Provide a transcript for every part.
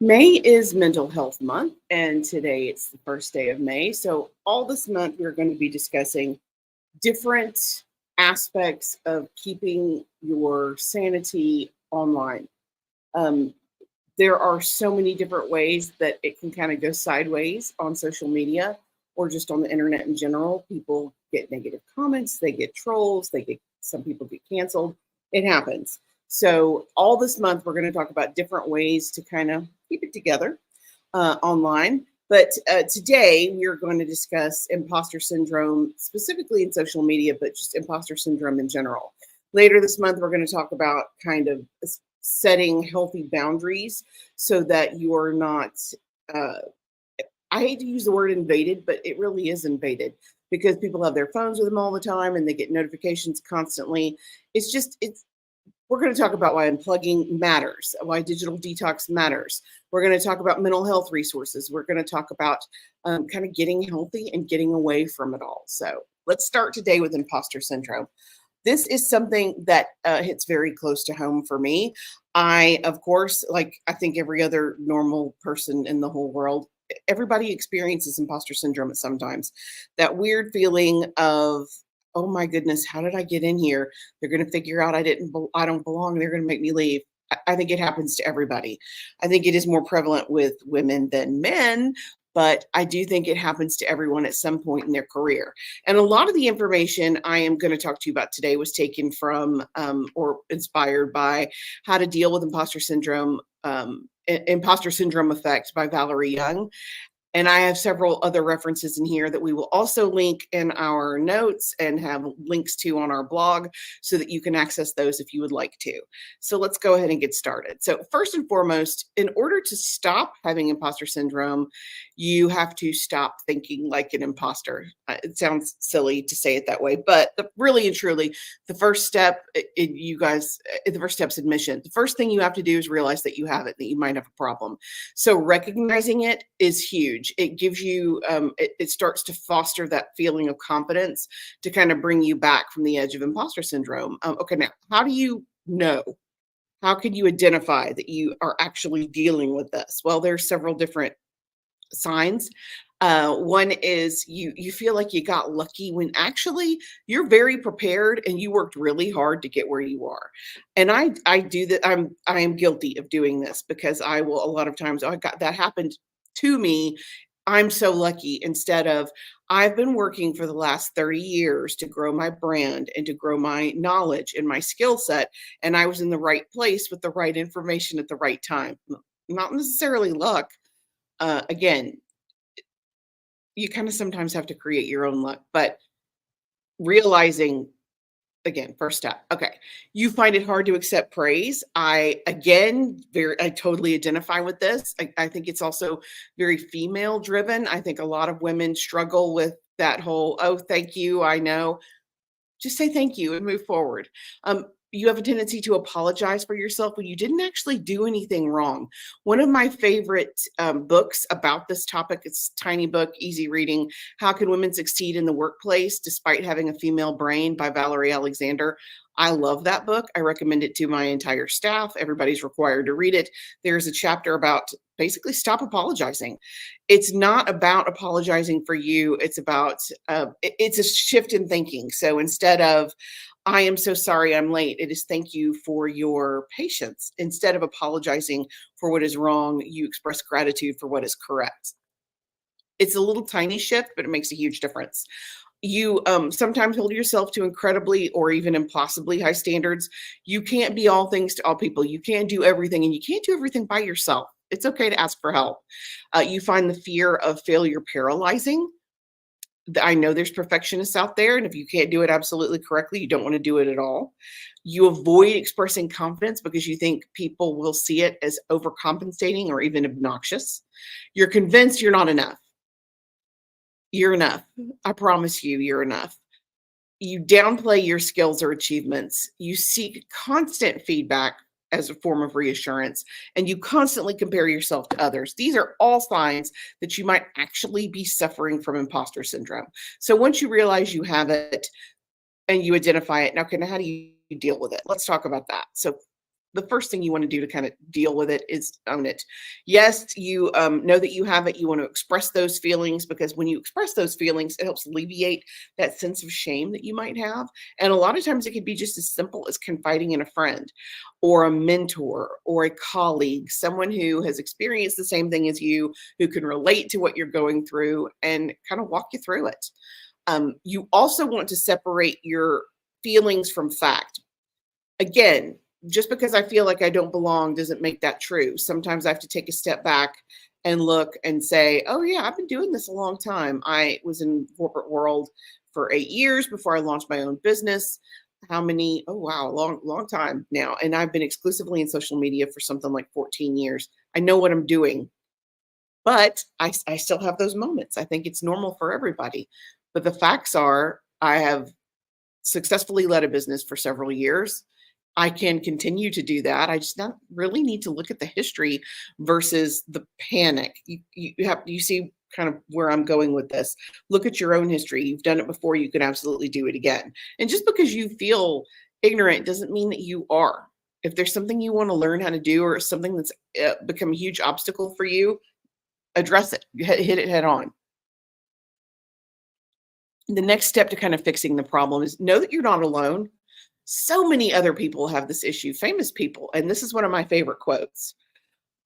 May is Mental Health Month, and today it's the first day of May. So, all this month, we're going to be discussing different aspects of keeping your sanity online. Um, there are so many different ways that it can kind of go sideways on social media or just on the internet in general. People get negative comments, they get trolls, some people get canceled. It happens. So all this month we're going to talk about different ways to kind of keep it together online. But today we are going to discuss imposter syndrome, specifically in social media, but just imposter syndrome in general. Later this month, we're going to talk about kind of setting healthy boundaries so that you are not, uh, I hate to use the word invaded, but it really is invaded because people have their phones with them all the time and they get notifications constantly. We're going to talk about why unplugging matters, why digital detox matters. We're going to talk about mental health resources. We're going to talk about kind of getting healthy and getting away from it all. So let's start today with imposter syndrome. This is something that hits very close to home for me. I, of course, like I think every other normal person in the whole world, everybody experiences imposter syndrome at sometimes. That weird feeling of, oh my goodness, how did I get in here? They're going to figure out I don't belong. They're going to make me leave. I think it happens to everybody. I think it is more prevalent with women than men, but I do think it happens to everyone at some point in their career. And a lot of the information I am going to talk to you about today was taken from or inspired by How to Deal with Imposter Syndrome, Imposter Syndrome Effect by Valerie Young. And I have several other references in here that we will also link in our notes and have links to on our blog so that you can access those if you would like to. So let's go ahead and get started. So first and foremost, in order to stop having imposter syndrome, you have to stop thinking like an imposter. It sounds silly to say it that way, but really and truly, the first step, the first step's admission. The first thing you have to do is realize that you have it, that you might have a problem. So recognizing it is huge. It gives you, it starts to foster that feeling of confidence to kind of bring you back from the edge of imposter syndrome. Okay, now, how do you know? How can you identify that you are actually dealing with this? Well, there's several different signs. One is you feel like you got lucky when actually you're very prepared and you worked really hard to get where you are. And I do that. I am guilty of doing this because I will a lot of times, oh, I got that happened to me. I'm so lucky, instead of I've been working for the last 30 years to grow my brand and to grow my knowledge and my skill set. And I was in the right place with the right information at the right time. Not necessarily luck. Again, you kind of sometimes have to create your own luck, but realizing, again, first step. Okay. You find it hard to accept praise. I totally identify with this. I think it's also very female driven. I think a lot of women struggle with that whole, oh, thank you. I know. Just say thank you and move forward. You have a tendency to apologize for yourself when you didn't actually do anything wrong. One of my favorite books about this topic, it's a tiny book, easy reading, How Can Women Succeed in the Workplace Despite Having a Female Brain by Valerie Alexander. I love that book. I recommend it to my entire staff. Everybody's required to read it. There's a chapter about basically stop apologizing. It's not about apologizing for you. It's about, it's a shift in thinking. So instead of, I am so sorry I'm late, it is thank you for your patience. Instead of apologizing for what is wrong, you express gratitude for what is correct. It's a little tiny shift, but it makes a huge difference. You sometimes hold yourself to incredibly or even impossibly high standards. You can't be all things to all people. You can't do everything, and you can't do everything by yourself. It's okay to ask for help. You find the fear of failure paralyzing. I know there's perfectionists out there, and if you can't do it absolutely correctly, you don't want to do it at all. You avoid expressing confidence because you think people will see it as overcompensating or even obnoxious. You're convinced you're not enough. You're enough. I promise you, you're enough. You downplay your skills or achievements. You seek constant feedback as a form of reassurance, and you constantly compare yourself to others. These are all signs that you might actually be suffering from imposter syndrome. So once you realize you have it and you identify it, now how do you deal with it? Let's talk about that. So the first thing you want to do to kind of deal with it is own it. Yes, you know that you have it. You want to express those feelings, because when you express those feelings, it helps alleviate that sense of shame that you might have. And a lot of times it could be just as simple as confiding in a friend or a mentor or a colleague, someone who has experienced the same thing as you, who can relate to what you're going through and kind of walk you through it. You also want to separate your feelings from fact. Again, just because I feel like I don't belong doesn't make that true. Sometimes I have to take a step back and look and say, oh yeah, I've been doing this a long time. I was in corporate world for 8 years before I launched my own business. How many? Oh wow, long time now. And I've been exclusively in social media for something like 14 years. I know what I'm doing, but I still have those moments. I think it's normal for everybody. But the facts are, I have successfully led a business for several years. I can continue to do that. I just not really need to look at the history versus the panic. You see kind of where I'm going with this. Look at your own history. You've done it before. You can absolutely do it again. And just because you feel ignorant doesn't mean that you are. If there's something you want to learn how to do, or something that's become a huge obstacle for you, address it. Hit it head on. The next step to kind of fixing the problem is know that you're not alone. So many other people have this issue, famous people. And this is one of my favorite quotes.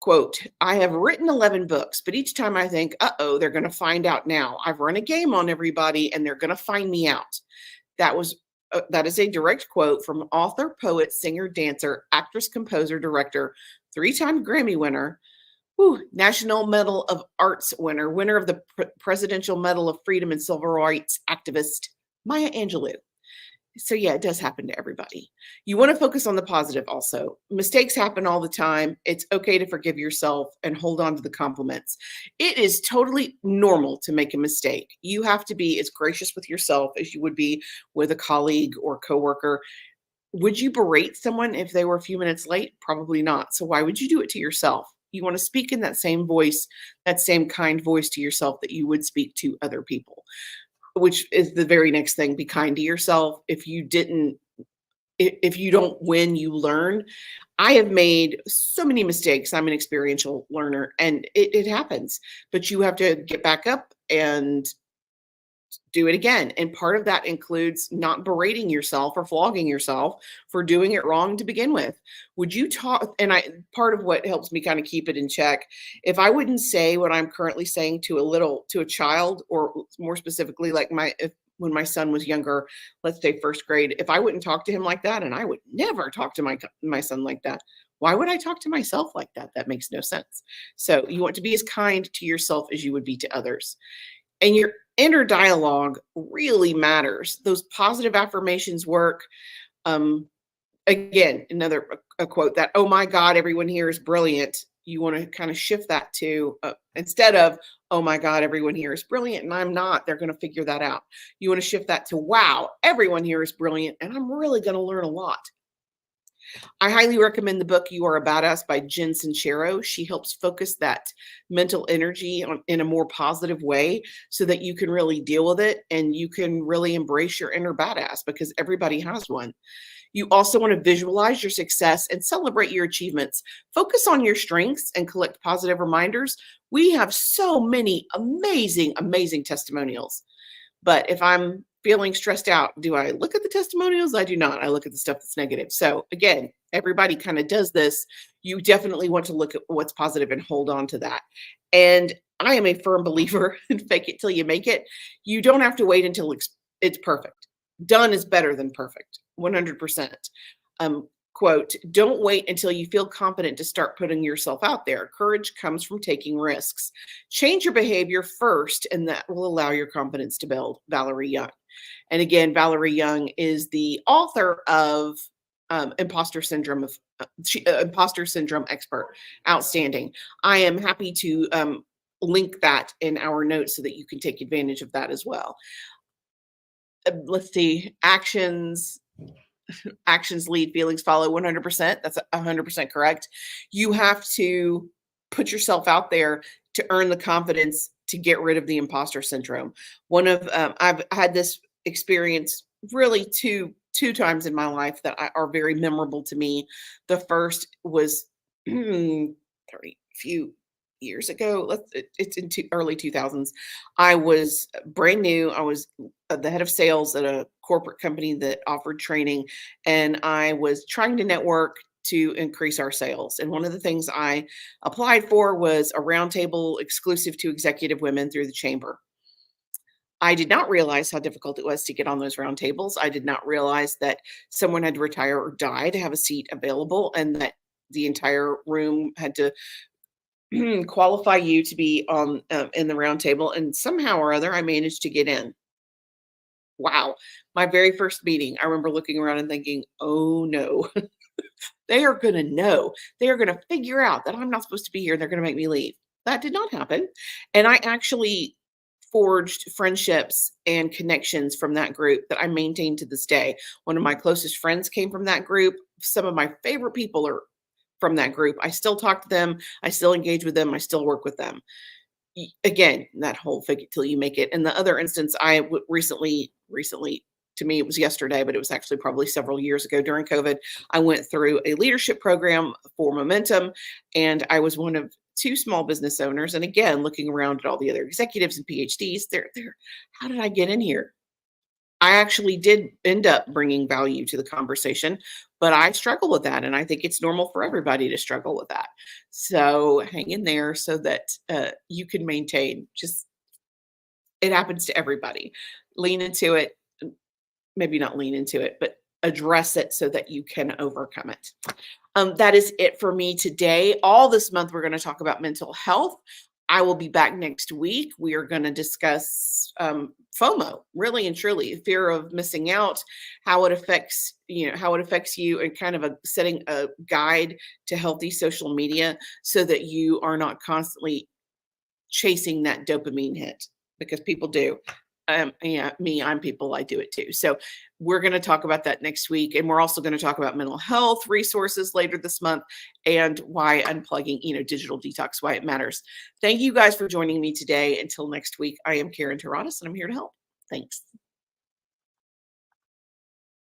Quote, I have written 11 books, but each time I think, uh-oh, they're going to find out now. I've run a game on everybody and they're going to find me out. That is a direct quote from author, poet, singer, dancer, actress, composer, director, 3-time Grammy winner, National Medal of Arts winner of the Presidential Medal of Freedom and Civil Rights activist, Maya Angelou. So yeah, it does happen to everybody. You want to focus on the positive also. Mistakes happen all the time. It's okay to forgive yourself and hold on to the compliments. It is totally normal to make a mistake. You have to be as gracious with yourself as you would be with a colleague or coworker. Would you berate someone if they were a few minutes late? Probably not. So why would you do it to yourself? You want to speak in that same voice, that same kind voice to yourself that you would speak to other people, which is the very next thing. Be kind to yourself. If you don't win, you learn. I have made so many mistakes. I'm an experiential learner, and it happens, but you have to get back up and do it again. And part of that includes not berating yourself or flogging yourself for doing it wrong to begin with. Would you talk? And part of what helps me kind of keep it in check, if I wouldn't say what I'm currently saying to a child, or more specifically, like when my son was younger, let's say first grade, if I wouldn't talk to him like that, and I would never talk to my son like that, why would I talk to myself like that? That makes no sense. So you want to be as kind to yourself as you would be to others. And your inner dialogue really matters. Those positive affirmations work. Again, another a quote that, oh my God, everyone here is brilliant. You want to kind of shift that to, instead of, oh my God, everyone here is brilliant and I'm not, they're going to figure that out. You want to shift that to, wow, everyone here is brilliant and I'm really going to learn a lot. I highly recommend the book You Are a Badass by Jen Sincero. She helps focus that mental energy in a more positive way so that you can really deal with it and you can really embrace your inner badass, because everybody has one. You also want to visualize your success and celebrate your achievements. Focus on your strengths and collect positive reminders. We have so many amazing, amazing testimonials. But if I'm feeling stressed out, do I look at the testimonials? I do not. I look at the stuff that's negative. So again, everybody kind of does this. You definitely want to look at what's positive and hold on to that. And I am a firm believer in fake it till you make it. You don't have to wait until it's perfect. Done is better than perfect, 100%. Quote, don't wait until you feel confident to start putting yourself out there. Courage comes from taking risks. Change your behavior first, and that will allow your confidence to build. Valerie Young. And again, Valerie Young is the author of Imposter Syndrome Imposter Syndrome expert. Outstanding. I am happy to link that in our notes so that you can take advantage of that as well. Let's see, actions lead, feelings follow. 100%. That's 100% correct. You have to put yourself out there to earn the confidence to get rid of the imposter syndrome. I've had this experience really two two times in my life that are very memorable to me. The first was 30 few years ago. It's in early 2000s. I was brand new. I was the head of sales at a corporate company that offered training, and I was trying to network to increase our sales. And one of the things I applied for was a roundtable exclusive to executive women through the chamber. I did not realize how difficult it was to get on those roundtables. I did not realize that someone had to retire or die to have a seat available, and that the entire room had to qualify you to be on in the roundtable. And somehow or other, I managed to get in. Wow, my very first meeting, I remember looking around and thinking, "Oh no, they are going to know. They are going to figure out that I'm not supposed to be here. They're going to make me leave." That did not happen, and I actually forged friendships and connections from that group that I maintain to this day. One of my closest friends came from that group. Some of my favorite people are from that group. I still talk to them. I still engage with them. I still work with them. Again, that whole fake it till you make it. And the other instance, recently, to me, it was yesterday, but it was actually probably several years ago during COVID. I went through a leadership program for Momentum, and I was one of two small business owners. And again, looking around at all the other executives and PhDs, how did I get in here? I actually did end up bringing value to the conversation, but I struggle with that. And I think it's normal for everybody to struggle with that. So hang in there so that you can maintain. Just, it happens to everybody. Lean into it, maybe not lean into it, but address it so that you can overcome it. That is it for me today. All this month, we're going to talk about mental health. I will be back next week. We are going to discuss FOMO, really and truly, fear of missing out, how it affects you, and kind of setting a guide to healthy social media so that you are not constantly chasing that dopamine hit, because people do. Yeah, I'm people, I do it too. So we're going to talk about that next week. And we're also going to talk about mental health resources later this month, and why unplugging, digital detox, why it matters. Thank you guys for joining me today. Until next week, I am Karen Taradas, and I'm here to help. Thanks.